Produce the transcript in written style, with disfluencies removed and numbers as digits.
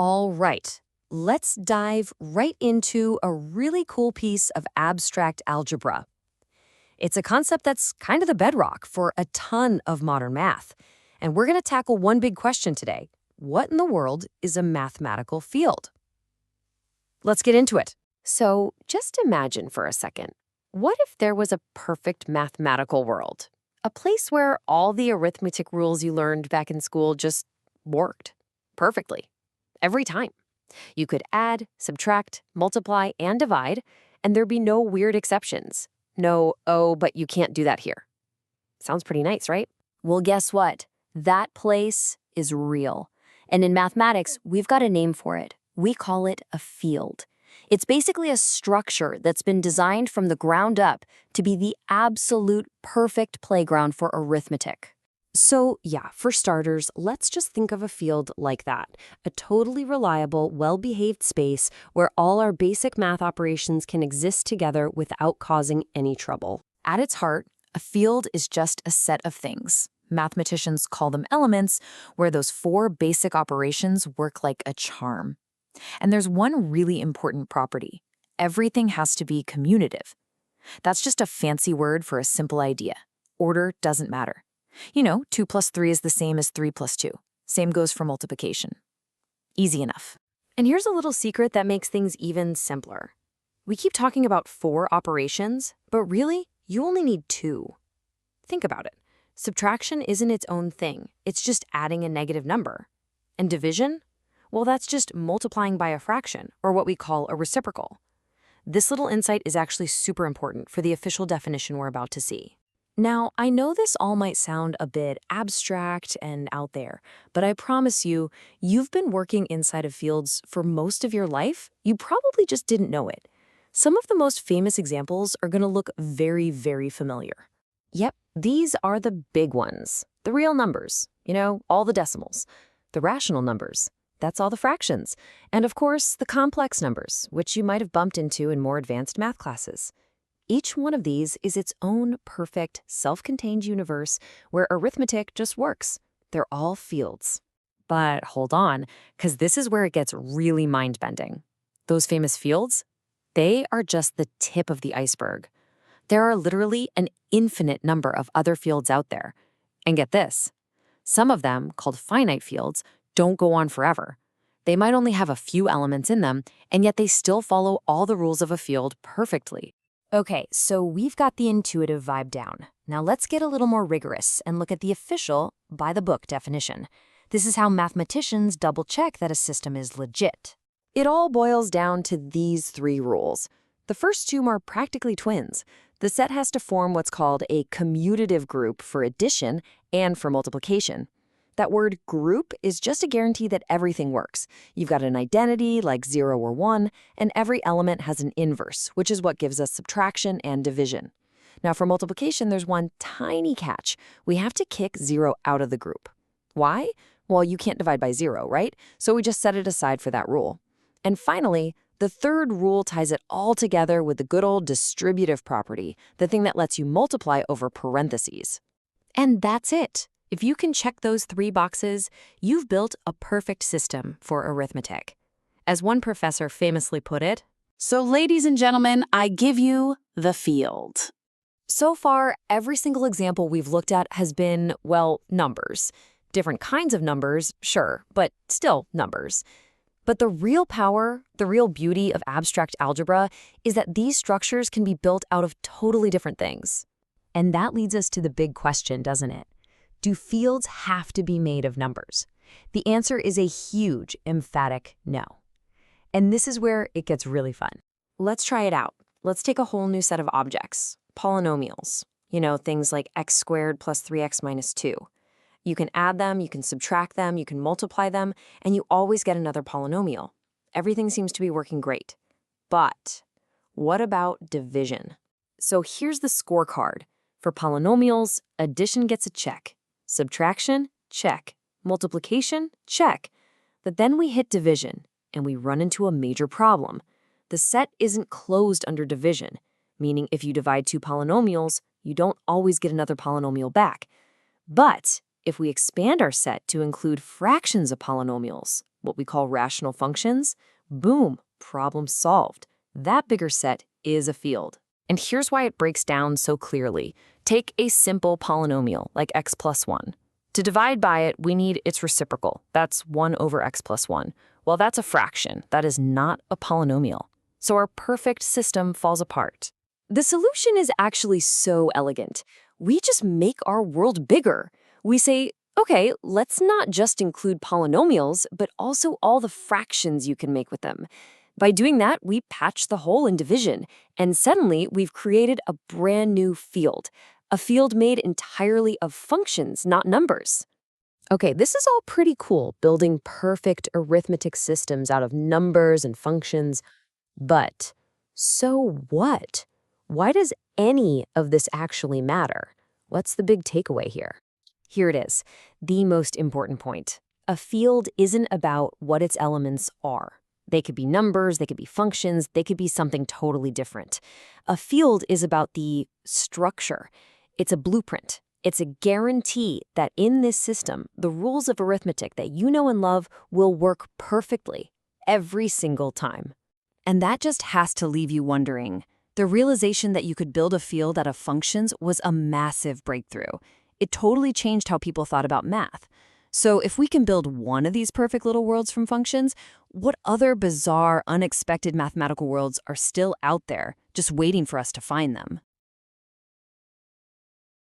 All right, let's dive right into a really cool piece of abstract algebra. It's a concept that's kind of the bedrock for a ton of modern math. And we're going to tackle one big question today. What in the world is a mathematical field? Let's get into it. So just imagine for a second, what if there was a perfect mathematical world? A place where all the arithmetic rules you learned back in school just worked perfectly, every time. You could add, subtract, multiply, and divide, and there'd be no weird exceptions. No, oh, but you can't do that here. Sounds pretty nice, right? Well, guess what? That place is real. And in mathematics, we've got a name for it. We call it a field. It's basically a structure that's been designed from the ground up to be the absolute perfect playground for arithmetic. So yeah, for starters, let's just think of a field like that. A totally reliable, well-behaved space where all our basic math operations can exist together without causing any trouble. At its heart, a field is just a set of things. Mathematicians call them elements, where those four basic operations work like a charm. And there's one really important property. Everything has to be commutative. That's just a fancy word for a simple idea. Order doesn't matter. 2 plus 3 is the same as 3 plus 2. Same goes for multiplication. Easy enough. And here's a little secret that makes things even simpler. We keep talking about 4 operations, but really, you only need 2. Think about it. Subtraction isn't its own thing. It's just adding a negative number. And division? Well, that's just multiplying by a fraction, or what we call a reciprocal. This little insight is actually super important for the official definition we're about to see. Now, I know this all might sound a bit abstract and out there, but I promise you, you've been working inside of fields for most of your life. You probably just didn't know it. Some of the most famous examples are going to look very, very familiar. Yep, these are the big ones. The real numbers, all the decimals. The rational numbers, that's all the fractions. And of course, the complex numbers, which you might have bumped into in more advanced math classes. Each one of these is its own perfect, self-contained universe where arithmetic just works. They're all fields. But hold on, because this is where it gets really mind-bending. Those famous fields, they are just the tip of the iceberg. There are literally an infinite number of other fields out there. And get this, some of them, called finite fields, don't go on forever. They might only have a few elements in them, and yet they still follow all the rules of a field perfectly. Okay, so we've got the intuitive vibe down. Now let's get a little more rigorous and look at the official, by-the-book definition. This is how mathematicians double-check that a system is legit. It all boils down to these 3 rules. The first 2 are practically twins. The set has to form what's called a commutative group for addition and for multiplication. That word group is just a guarantee that everything works. You've got an identity like 0 or 1, and every element has an inverse, which is what gives us subtraction and division. Now for multiplication, there's one tiny catch. We have to kick 0 out of the group. Why? Well, you can't divide by 0, right? So we just set it aside for that rule. And finally, the third rule ties it all together with the good old distributive property, the thing that lets you multiply over parentheses. And that's it. If you can check those 3 boxes, you've built a perfect system for arithmetic. As one professor famously put it, So ladies and gentlemen, I give you the field. so far, every single example we've looked at has been, well, numbers. Different kinds of numbers, sure, but still numbers. But the real power, the real beauty of abstract algebra is that these structures can be built out of totally different things. And that leads us to the big question, doesn't it? Do fields have to be made of numbers? The answer is a huge, emphatic no. And this is where it gets really fun. Let's try it out. Let's take a whole new set of objects, polynomials. Things like x squared plus 3x minus 2. You can add them, you can subtract them, you can multiply them, and you always get another polynomial. Everything seems to be working great. But what about division? So here's the scorecard. For polynomials, addition gets a check. Subtraction, check. Multiplication, check. But then we hit division, and we run into a major problem. The set isn't closed under division, meaning if you divide 2 polynomials, you don't always get another polynomial back. But If we expand our set to include fractions of polynomials, what we call rational functions, boom, problem solved. That bigger set is a field. And here's why it breaks down so clearly. Take a simple polynomial like x plus 1. To divide by it, we need its reciprocal. That's 1 over x plus 1. Well, that's a fraction. That is not a polynomial. So our perfect system falls apart. The solution is actually so elegant. We just make our world bigger. We say, okay, let's not just include polynomials, but also all the fractions you can make with them. By doing that, we patch the hole in division, and suddenly we've created a brand new field, a field made entirely of functions, not numbers. Okay, this is all pretty cool, building perfect arithmetic systems out of numbers and functions. But so what? Why does any of this actually matter? What's the big takeaway here? Here it is, the most important point. A field isn't about what its elements are. They could be numbers, they could be functions, they could be something totally different. A field is about the structure. It's a blueprint. It's a guarantee that in this system, the rules of arithmetic that you know and love will work perfectly every single time. And that just has to leave you wondering. The realization that you could build a field out of functions was a massive breakthrough. It totally changed how people thought about math. So if we can build one of these perfect little worlds from functions, what other bizarre, unexpected mathematical worlds are still out there, just waiting for us to find them?